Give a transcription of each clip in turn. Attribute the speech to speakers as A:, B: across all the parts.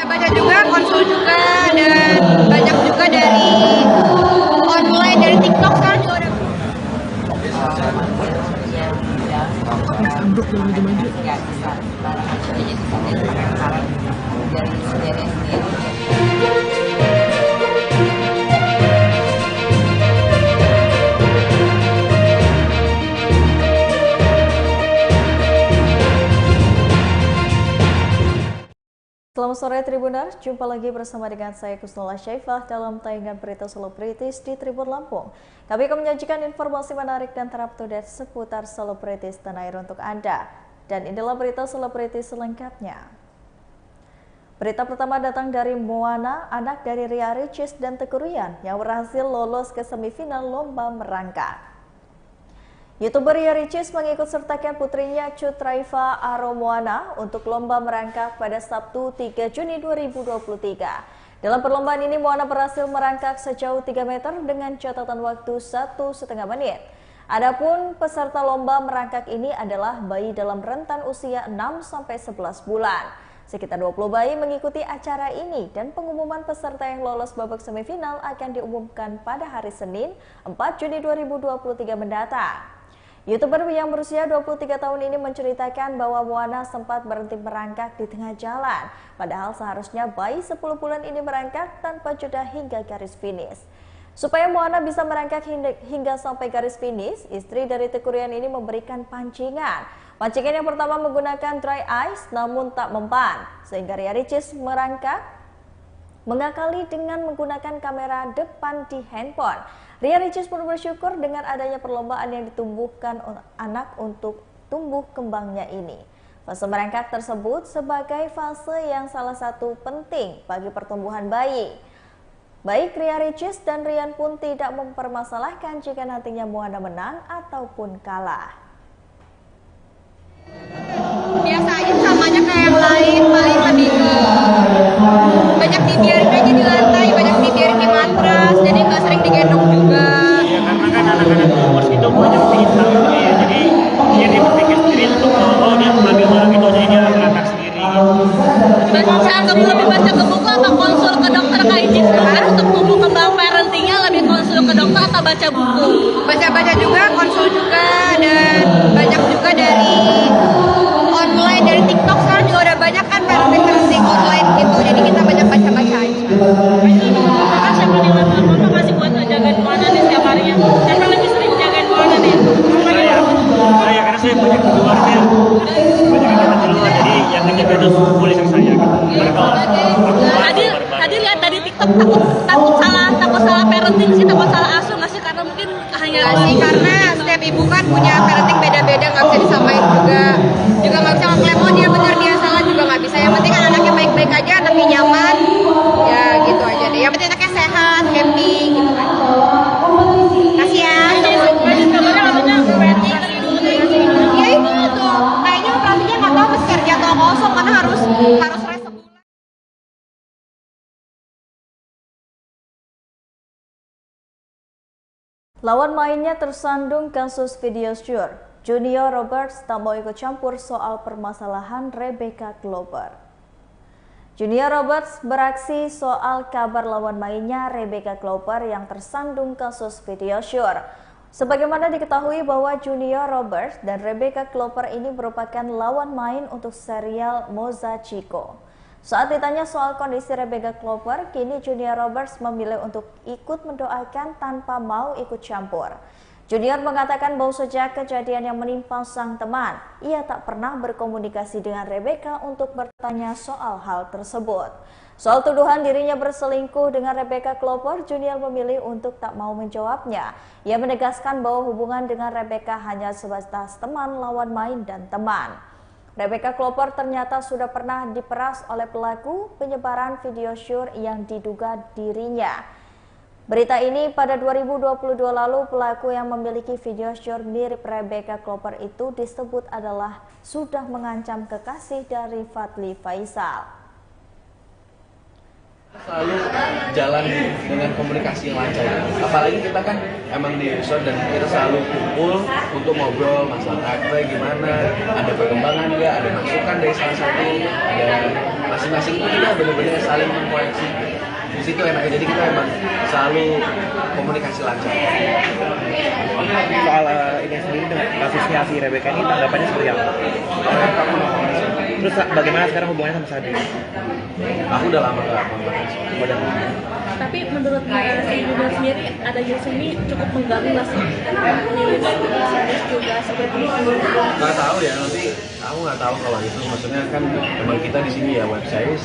A: Baca-baca juga, konsul juga, dan banyak juga dari online, dari TikTok sekarang juga ada.
B: Selamat sore Tribuners, jumpa lagi bersama dengan saya Kusnula Syaifah dalam tayangan berita selebritis di Tribun Lampung. Kami akan menyajikan informasi menarik dan terupdate seputar selebritis tanah air untuk Anda. Dan inilah berita selebritis selengkapnya. Berita pertama datang dari Moana, anak dari Ria Ricis dan Teuku Ryan yang berhasil lolos ke semifinal lomba merangkak. YouTuber Ria Ricis mengikut sertakan putrinya Cut Raifa Aro Moana untuk lomba merangkak pada Sabtu 3 Juni 2023. Dalam perlombaan ini Moana berhasil merangkak sejauh 3 meter dengan catatan waktu 1,5 menit. Adapun peserta lomba merangkak ini adalah bayi dalam rentan usia 6-11 bulan. Sekitar 20 bayi mengikuti acara ini dan pengumuman peserta yang lolos babak semifinal akan diumumkan pada hari Senin 4 Juni 2023 mendatang. YouTuber yang berusia 23 tahun ini menceritakan bahwa Moana sempat berhenti merangkak di tengah jalan. Padahal seharusnya bayi 10 bulan ini merangkak tanpa jeda hingga garis finish. Supaya Moana bisa merangkak hingga sampai garis finish, istri dari Teuku Ryan ini memberikan pancingan. Pancingan yang pertama menggunakan dry ice namun tak mempan, sehingga Ria Ricis mengakali dengan menggunakan kamera depan di handphone. Ria Ricis pun bersyukur dengan adanya perlombaan yang ditumbuhkan anak untuk tumbuh kembangnya ini. Fase merangkak tersebut sebagai fase yang salah satu penting bagi pertumbuhan bayi. Baik Ria Ricis dan Ryan pun tidak mempermasalahkan jika nantinya Moana menang ataupun kalah.
A: Biasa aja samanya kayak yang lain, paling lebih ke banyak dibiarin aja di lantai, banyak dibiarin di matras, jadi nggak sering digendong juga.
C: Ya karena kan anak-anak umur itu banyak pintar gitu ya, jadi dia berpikir sendiri untuk dia mengambil barang itu, jadi dia ngangkat sendiri.
A: Lebih baca ke buku atau konsul ke dokter kayak gitu kan untuk tumbuh kembang parentingnya, lebih konsul ke dokter atau baca buku? Baca-baca juga, konsul juga, dan banyak juga dari online, dari TikTok sekarang juga udah banyak kan parenting online gitu, jadi kita banyak baca-baca aja.
D: Kakak siapa nih Mama masih buat jagain Moana nih setiap harinya? Siapa lebih sering jagain Moana nih?
C: Saya karena saya banyak di luar ya, banyak anak di luar, jadi yang menjaga itu boleh saya gitu. Karena kalau
D: Tadi lihat dari TikTok takut salah parenting sih, takut salah asuh nggak sih, karena mungkin hanya
A: sih karena setiap ibu kan punya parenting beda-beda, nggak bisa disamain juga nggak bisa ngeklaim oh dia benar dia salah, juga nggak bisa. Yang penting kan anaknya baik-baik aja, anaknya nyaman, ya gitu aja deh. Yang penting anaknya sehat, happy gitu kan. Kasih ya. Ya itu tuh kayaknya operasinya nggak tahu masih kerja atau kosong karena harus rest sebulan.
B: Lawan mainnya tersandung kasus video syur. Junior Roberts tak mau ikut campur soal permasalahan Rebecca Glover. Junior Roberts beraksi soal kabar lawan mainnya Rebecca Glover yang tersandung kasus video syur. Sebagaimana diketahui bahwa Junior Roberts dan Rebecca Glover ini merupakan lawan main untuk serial Moza Chico. Saat ditanya soal kondisi Rebecca Glover, kini Junior Roberts memilih untuk ikut mendoakan tanpa mau ikut campur. Junior mengatakan bahwa sejak kejadian yang menimpa sang teman, ia tak pernah berkomunikasi dengan Rebecca untuk bertanya soal hal tersebut. Soal tuduhan dirinya berselingkuh dengan Rebecca Glover, Junior memilih untuk tak mau menjawabnya. Ia menegaskan bahwa hubungan dengan Rebecca hanya sebatas teman, lawan main, dan teman. Rebecca Glover ternyata sudah pernah diperas oleh pelaku penyebaran video syur yang diduga dirinya. Berita ini pada 2022 lalu pelaku yang memiliki video syur mirip Rebecca Glover itu disebut adalah sudah mengancam kekasih dari Fadly Faisal.
E: Selalu jalan dengan komunikasi yang lancar, apalagi kita kan emang di resort dan kita selalu kumpul untuk ngobrol masalah karakter gimana, ada perkembangan nggak, ada masukan dari salah satu, ada masing-masing itu kita benar-benar saling mengkoreksi. Di situ enaknya, jadi kita emang selalu komunikasi lancar.
C: Soal ini sendiri dengan kasusnya si Rebecca ini tanggapannya seperti apa? Terus bagaimana sekarang hubungannya sama Sadri?
E: Aku udah lama gak kontak.
D: Tapi menurut si Junior sendiri ada Yusumi cukup mengganggu nggak sih? Sadis juga seperti itu.
E: Nggak tahu ya, nanti aku nggak tahu kalau itu. Maksudnya kan emang kita di sini ya website,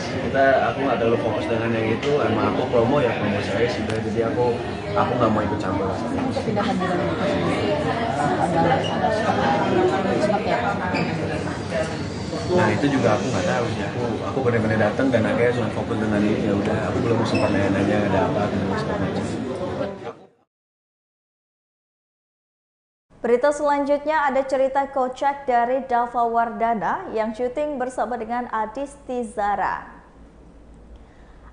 E: aku nggak terlalu fokus dengan yang itu. Emang aku promo ya promo saya sudah, jadi aku nggak mau ikut campur. Nah itu juga aku nggak tahu sih. Aku benar-benar datang dan akhirnya cuma fokus dengan itu, ya udah. Aku belum sempat nanya-nanya ada apa dan sebagainya.
B: Berita selanjutnya ada cerita kocak dari Dava Wardana yang syuting bersama dengan Adisti Zara.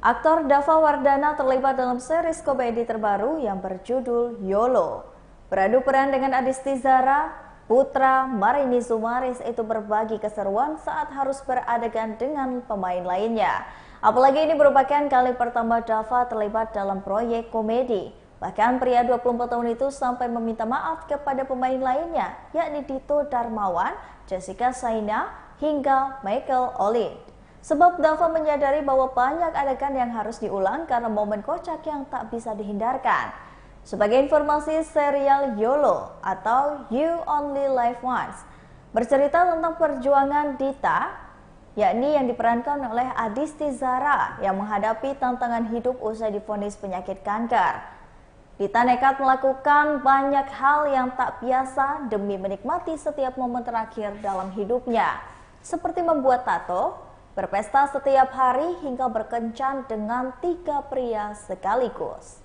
B: Aktor Dava Wardana terlibat dalam series komedi terbaru yang berjudul YOLO. Beradu peran dengan Adisti Zara, putra Marini Zumaris itu berbagi keseruan saat harus beradegan dengan pemain lainnya. Apalagi ini merupakan kali pertama Dava terlibat dalam proyek komedi. Bahkan pria 24 tahun itu sampai meminta maaf kepada pemain lainnya, yakni Dito Darmawan, Jessica Saina, hingga Michael Olin. Sebab Dava menyadari bahwa banyak adegan yang harus diulang karena momen kocak yang tak bisa dihindarkan. Sebagai informasi, serial YOLO atau You Only Live Once bercerita tentang perjuangan Dita, yakni yang diperankan oleh Adisti Zara yang menghadapi tantangan hidup usai divonis penyakit kanker. Dita nekat melakukan banyak hal yang tak biasa demi menikmati setiap momen terakhir dalam hidupnya, seperti membuat tato, berpesta setiap hari, hingga berkencan dengan 3 pria sekaligus.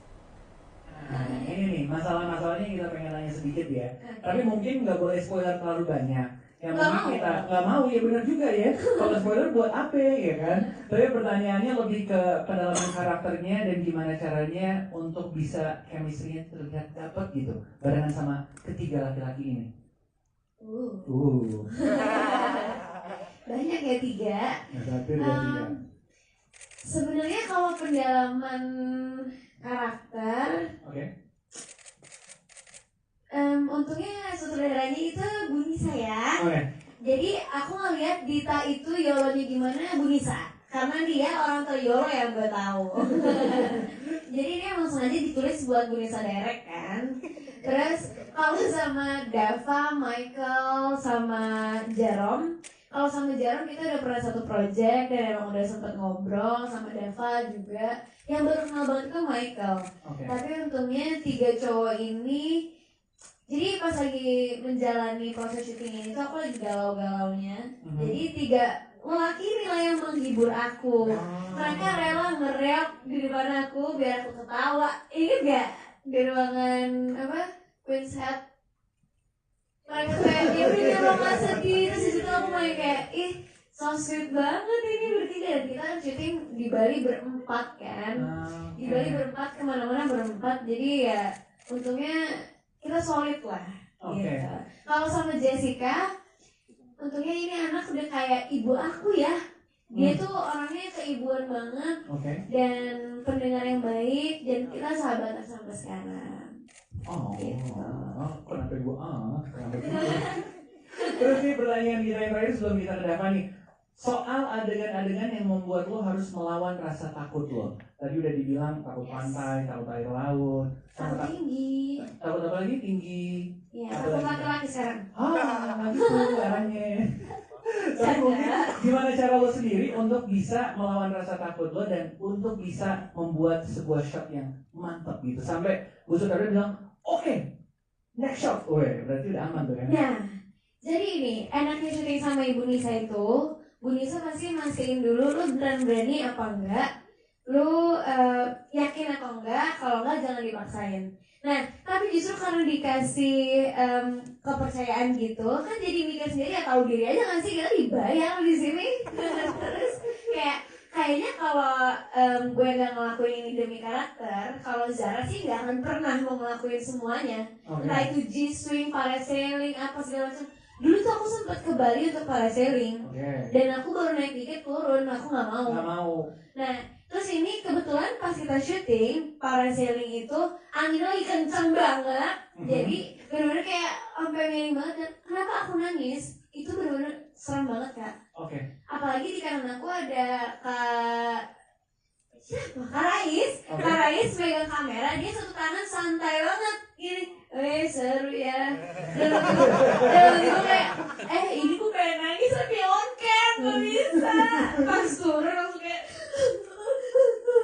F: Nah, ini nih masalah-masalahnya yang kita pengen nanya sedikit ya. Tapi mungkin nggak boleh spoiler terlalu banyak. Yang mungkin kita nggak mau, ya benar juga ya. Kalau spoiler buat apa ya kan? Tapi pertanyaannya lebih ke pendalaman karakternya dan gimana caranya untuk bisa chemistry-nya terlihat dapat gitu barengan sama ketiga laki-laki ini.
G: Banyak ya 3.
F: Nah, 1, 2, 3.
G: Sebenarnya kalau pendalaman karakter, untungnya sutradaranya itu Bu Nisa ya. Jadi aku ngeliat Dita itu YOLO-nya gimana Bu Nisa, karena dia orang ter-YOLO yang gue tahu. Jadi ini emang sengaja ditulis buat Bu Nisa direct kan. Terus kalau sama Dava, Michael, sama Jerome, kalau sama Jerome kita udah pernah satu project dan emang udah sempet ngobrol. Sama Dava juga. Yang baru kenal banget itu Michael. Tapi untungnya 3 cowok ini, jadi pas lagi menjalani proses syuting ini tuh aku lagi galau-galaunya. Jadi 3 lelaki inilah yang menghibur aku. Mereka rela nge-rap di depan aku biar aku ketawa. Ingat gak di ruangan Queen's Head? Mereka kayak dia nyuruh nggak sedih. Terus disitu aku main kayak so sweet banget ini bertiga. Dan kita kan syuting di Bali berempat kan. Di Bali berempat, kemana-mana berempat. Jadi ya untungnya kita solid lah gitu. Kalau sama Jessica, untungnya ini anak udah kayak ibu aku ya. Dia tuh orangnya keibuan banget dan pendengar yang baik, dan kita sahabatan sampai sekarang.
F: Kenapa gue Terus nih pertanyaan kita yang terakhir sebelum kita ke Dava nih, soal adegan-adegan yang membuat lo harus melawan rasa takut lo. Tadi udah dibilang takut pantai, takut air laut,
G: takut tinggi.
F: Takut apa lagi? Tinggi.
G: Iya, takut laki-laki sekarang.
F: Gitu caranya. Tapi mungkin gimana cara lo sendiri untuk bisa melawan rasa takut lo dan untuk bisa membuat sebuah shot yang mantap gitu sampai Bu Saudara bilang, oke, next shot. Berarti udah aman tuh kan?
G: Nah, jadi ini enaknya syuting sama Ibu Nisa itu, Bu Nisa pasti mastiin dulu lu berani apa enggak, lu yakin atau enggak, kalau enggak jangan dipaksain. Nah, tapi justru karena dikasih kepercayaan gitu, kan jadi mikir sendiri, ya tahu diri aja nggak sih kita dibayar di sini. Terus kayaknya kalau gue nggak ngelakuin ini demi karakter, kalau Zara sih nggak akan pernah mau ngelakuin semuanya. Entah itu G-swing, parasailing, apa segala macam. Dulu tuh aku sempat ke Bali untuk parasailing.
F: Oke.
G: Dan aku baru naik tiket turun, aku nggak mau.
F: Nggak mau.
G: Nah, terus ini kebetulan pas kita syuting parasailing itu anginnya lagi kenceng banget. Jadi benar-benar kayak sampai miring banget. Dan kenapa aku nangis? Itu benar-benar serem banget, Kak.
F: Oke.
G: Apalagi di kanan aku ada siapa? Kak Rais. Kak Rais megang kamera, dia satu tangan santai banget gini. Seru ya. Dan waktu itu kayak, ini gue pengen nangis tapi on cam, gak bisa. Pas turun langsung kayak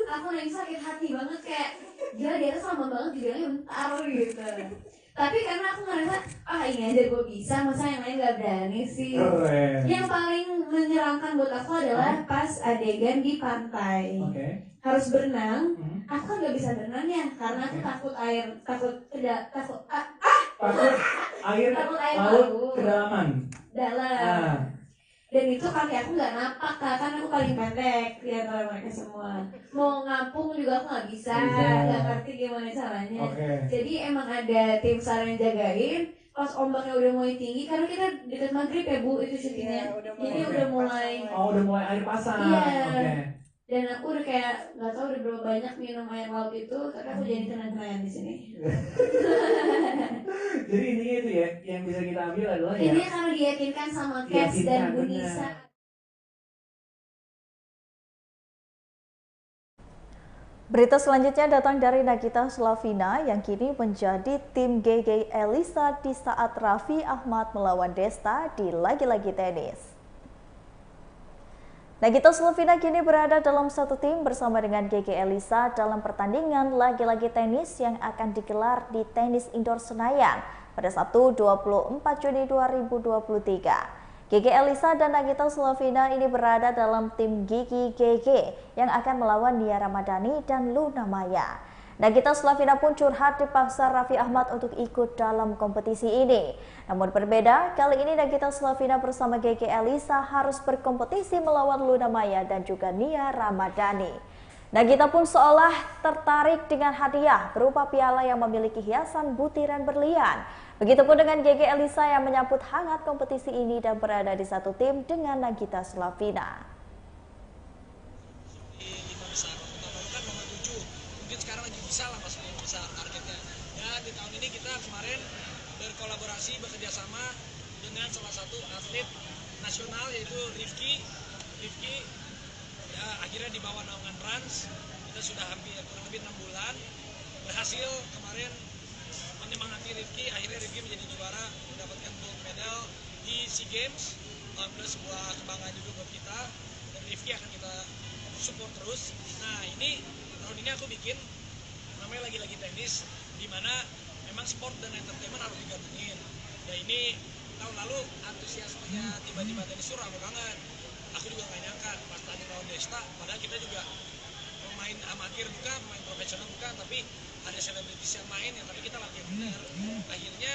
G: aku nangis sakit hati banget, kayak gila dia tuh lama banget dibilangnya bentar gitu. Tapi karena aku ngerasa, ini aja gue bisa, masa yang lain gak berani sih. Yang paling menyeramkan buat aku adalah pas adegan di pantai. Harus berenang, aku kan gak bisa berenang ya, karena aku takut air, takut air laut
F: kedalaman.
G: Dalam. Dan itu kaki aku nggak napak, Kak, kan aku paling pendek di antara mereka semua. Mau ngapung juga aku nggak bisa, nggak ngerti gimana caranya. Jadi emang ada tim SAR yang jagain. Pas ombaknya udah mulai tinggi, karena kita dekat maghrib ya Bu, itu syutingnya. Jadi udah mulai.
F: Udah mulai air pasang.
G: Iya. Dan aku udah kayak nggak tahu udah berapa banyak minum air laut itu, tapi aku jadi tenang-tenang di sini.
F: Jadi intinya itu ya, yang bisa kita ambil adalah
G: ini karena diyakinkan sama Kes dan Bu Nisa.
B: Berita selanjutnya datang dari Nagita Slavina yang kini menjadi tim GG Elisa di saat Raffi Ahmad melawan Desta di lagi-lagi tenis. Nagita Slavina kini berada dalam satu tim bersama dengan GG Elisa dalam pertandingan lagi-lagi tenis yang akan digelar di Tenis Indoor Senayan pada Sabtu 24 Juni 2023. GG Elisa dan Nagita Slavina ini berada dalam tim Gigi GG yang akan melawan Nia Ramadhani dan Luna Maya. Nagita Slavina pun curhat dipaksa Raffi Ahmad untuk ikut dalam kompetisi ini. Namun berbeda, kali ini Nagita Slavina bersama GG Elisa harus berkompetisi melawan Luna Maya dan juga Nia Ramadhani. Nagita pun seolah tertarik dengan hadiah berupa piala yang memiliki hiasan butiran berlian. Begitupun dengan GG Elisa yang menyambut hangat kompetisi ini dan berada di satu tim dengan Nagita Slavina.
H: Sekarang lagi bisa lah masuk yang besar targetnya. Dan di tahun ini kita kemarin berkolaborasi bekerjasama dengan salah satu atlet nasional yaitu Rifki ya, akhirnya di bawah naungan Rans kita sudah kurang lebih 6 bulan berhasil kemarin menyemangati Rifki. Akhirnya Rifki menjadi juara, mendapatkan gold medal di SEA Games. Alhamdulillah sebuah kebanggaan juga buat kita, dan Rifki akan kita support terus. Nah ini tahun ini aku bikin namanya lagi-lagi tenis, di mana memang sport dan entertainment harus digabungin. Dan ini tahun lalu antusiasmenya tiba-tiba tenis itu ramai banget. Aku juga gak nyangka pas tadi lawan Desta, padahal kita juga pemain amatir bukan, pemain profesional bukan, tapi ada selebritis yang main ya, tapi kita latihan bener. Akhirnya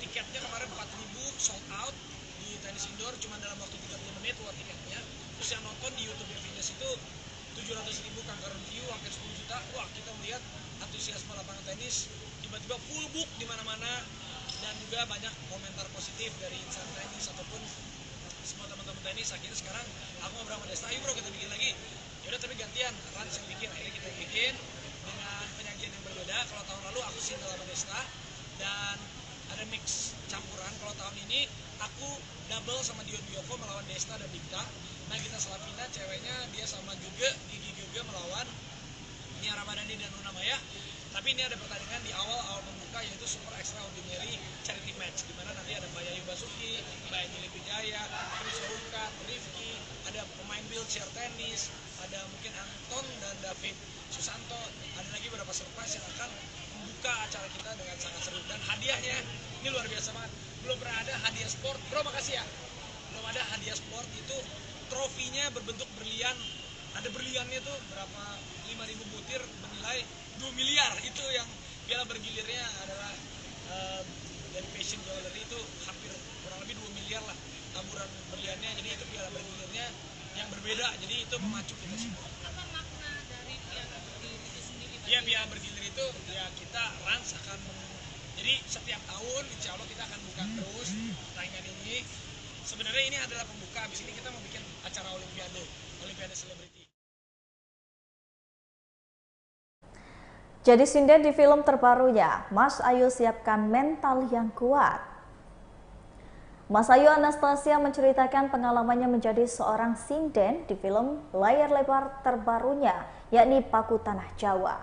H: tiketnya kemarin 4.000 sold out di tenis indoor cuma dalam waktu 30 menit buat tiketnya. Terus yang nonton di YouTube Fitness itu 700.000 concurrent view, hampir 10 juta. Wah, kita melihat antusiasme lapangan tenis tiba-tiba full book di mana-mana, dan juga banyak komentar positif dari insan tenis ataupun semua teman-teman tenis. Akhirnya sekarang aku ngobrol sama Desta, ayo bro kita bikin lagi. Yaudah tapi gantian, Rans yang bikin, akhirnya kita bikin dengan penyajian yang berbeda. Kalau tahun lalu aku single sama Desta dan ada mix campuran. Kalau tahun ini aku double sama Dion Bioko melawan Desta dan Dikta. Nagita Slavina ceweknya dia sama juga Gigi juga melawan Nia Ramadhani dan Luna Maya. Tapi ini ada pertandingan di awal pembuka yaitu Super Extraordinary Charity Match, di mana nanti ada Mbak Yayu Basuki, Mbak Eni Wijaya, Chris Rukat, Rifki, ada pemain wheelchair tenis, ada mungkin Anton dan David Susanto, ada lagi beberapa surprise yang akan membuka acara kita dengan sangat seru. Dan hadiahnya ini luar biasa banget, belum pernah ada hadiah sport, bro makasih ya, belum ada hadiah sport itu trofinya berbentuk berlian, ada berliannya tuh berapa 5.000 butir bernilai 2 miliar. Itu yang piala bergilirnya adalah dari Passion Jewelry, itu hampir kurang lebih 2 miliar lah taburan berliannya. Jadi itu piala bergilirnya yang berbeda, jadi itu memacu kita semua.
A: Apa makna dari piala bergilir itu sendiri?
H: Ya piala bergilir itu ya kita Rans akan Jadi setiap tahun insya Allah kita akan buka terus tayangan ini. Sebenarnya ini adalah pembuka, habis ini kita mau bikin acara Olimpiade Selebriti.
B: Jadi sinden di film terbarunya, Mas Ayu siapkan mental yang kuat. Mas Ayu Anastasia menceritakan pengalamannya menjadi seorang sinden di film layar lebar terbarunya, yakni Paku Tanah Jawa.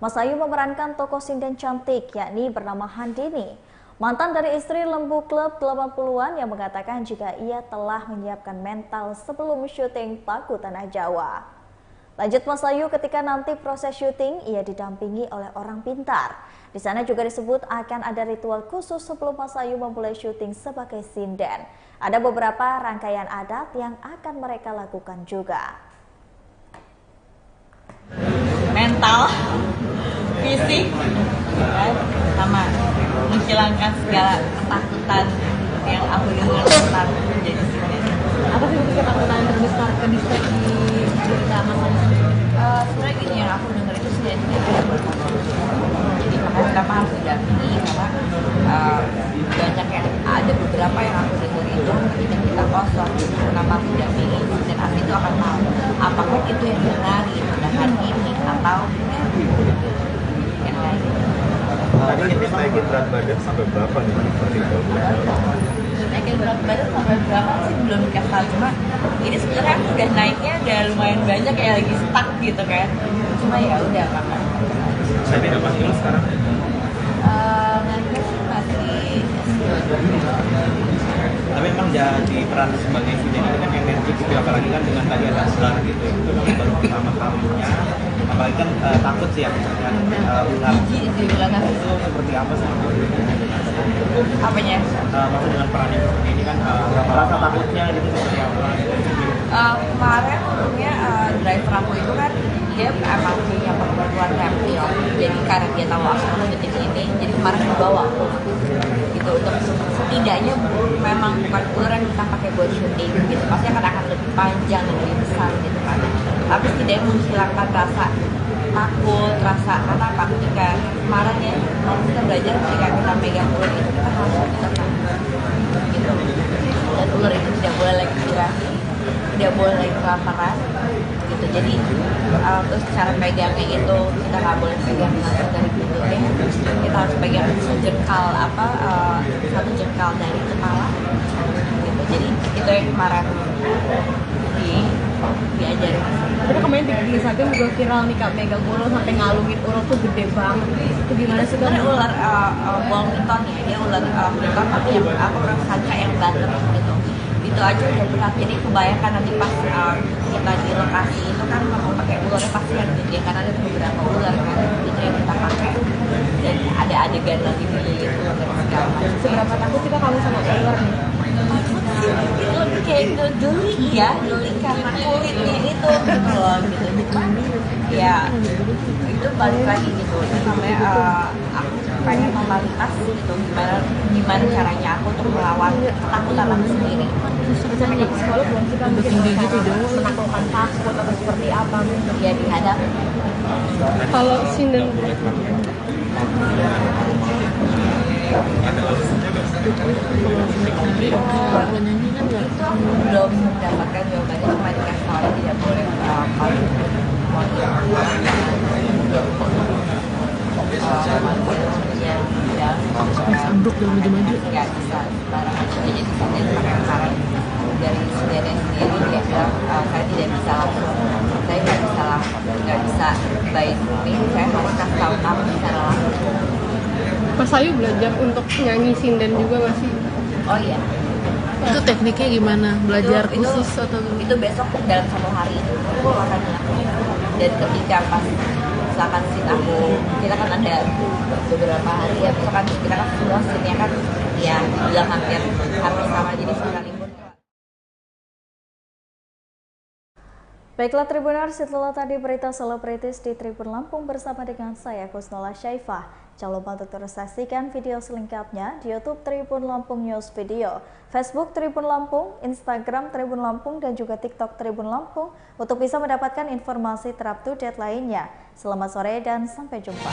B: Mas Ayu memerankan tokoh sinden cantik, yakni bernama Handini, mantan dari istri Lembu Klub 80-an yang mengatakan jika ia telah menyiapkan mental sebelum syuting Paku Tanah Jawa. Lanjut Mas Ayu, ketika nanti proses syuting, ia didampingi oleh orang pintar. Di sana juga disebut akan ada ritual khusus sebelum Mas Ayu memulai syuting sebagai sinden. Ada beberapa rangkaian adat yang akan mereka lakukan juga.
I: Mental, fisik, kan? Sama menghilangkan segala ketakutan yang aku dengar tentang menjadi sinden.
D: Apa sih ketakutan terbesar ke di cerita Mas Ayu?
I: Sebenarnya gini, yang aku dengar itu sinden tidak berkata. Jadi makanya kenapa harus didampingi, karena banyak yang ada beberapa yang aku dengar itu ketika kita kosong, kenapa harus didampingi, dan asli itu akan tahu apakah itu yang benar, itu dengan ini atau yang lain.
J: Tadi ini naikin berat badan sampai berapa nih?
I: Naikin berat badan sampai berapa sih belum dikasih tahu, cuma ini sebenarnya aku udah naiknya udah lumayan banyak, kayak lagi stuck gitu kan, cuma ya udah makan.
J: Saya tidak masih sekarang.
I: Nanti masih.
J: Tapi memang jadi peran sebagai sinden itu kan energi gitu, apalagi kan dengan tadi ada ular gitu, itu baru pertama kalinya, apalagi kan takut sih ya misalnya ular.
I: Jijik sih ular
J: Itu seperti apa sih?
I: Apanya?
J: Maksud dengan peran yang seperti ini kan rasa takutnya gitu seperti apa?
I: Kemarin untungnya driver aku itu kan dia emang punya perempuan reptil, jadi karena dia tahu aku mau detik ini, jadi kemarin dibawa gitu untuk setidaknya memang bukan ular yang kita pakai buat syuting gitu, pasti akan lebih panjang dan lebih besar gitu kan, tapi setidaknya menghilangkan rasa takut, rasa karena apa, ketika kemarin ya kita belajar ketika kita megang ular itu kita harus ditekan gitu, dan ular itu tidak boleh lagi birahi, tidak boleh lagi kelaparan gitu. Jadi terus cara pegangnya itu kita nggak boleh pegang langsung dari pintunya, kita harus pegang satu jengkal dari kepala gitu. Jadi itu yang kemarin diajarin.
D: Tapi kemarin di Instagram juga viral nih Kak, megang ular sampai ngalungin ular tuh gede banget. Itu gimana sih Kak?
I: Ular Wellington ya, dia ular Wellington, tapi yang aku pernah sangka yang Batam gitu. Itu aja udah berat, jadi kebayangkan nanti pas kita di lokasi itu kan mau pakai ularnya pasti yang gede, karena ada beberapa ular kan, itu yang kita pakai, dan ada adegan lagi di itu dan segala macam.
D: Seberapa takut sih Kak kamu sama ular nih?
I: Itu lebih kayak geli ya, geli karena kulitnya itu gitu loh gitu. Ya itu balik lagi gitu, sampai aku pengen memalitas gitu, gimana caranya aku untuk melawan ketakutan aku sendiri.
D: Sampai ke sekolah belum sih Kak mungkin gitu dong, menaklukkan takut atau seperti apa gitu?
I: Ya dihadapi.
D: Kalau sinden
I: itu aku belum mendapatkan jawabannya, cuma dikasih tahu tidak boleh
D: ambruk dan maju-maju.
I: Nggak bisa sembarangan. Jadi sinden pakai saran dari sindennya sendiri, dia bilang saya tidak bisa langsung, saya nggak bisa by grooming, saya harus kasih tahu kamu secara langsung.
D: Mas Ayu belajar untuk nyanyi sinden juga masih?
I: Oh iya.
D: Itu tekniknya gimana? Belajar khusus atau?
I: Itu besok dalam 1 hari itu aku akan dilakukan. Dan ketika pas misalkan scene aku, kita kan ada beberapa hari ya, misalkan kita kan semua scene-nya kan ya bilang hampir sama, jadi sekalipun.
B: Baiklah Tribuners, setelah tadi berita selebritis di Tribun Lampung bersama dengan saya Kusnola Syaifah. Jangan lupa untuk terus saksikan video selengkapnya di YouTube Tribun Lampung News Video, Facebook Tribun Lampung, Instagram Tribun Lampung, dan juga TikTok Tribun Lampung untuk bisa mendapatkan informasi terupdate lainnya. Selamat sore dan sampai jumpa.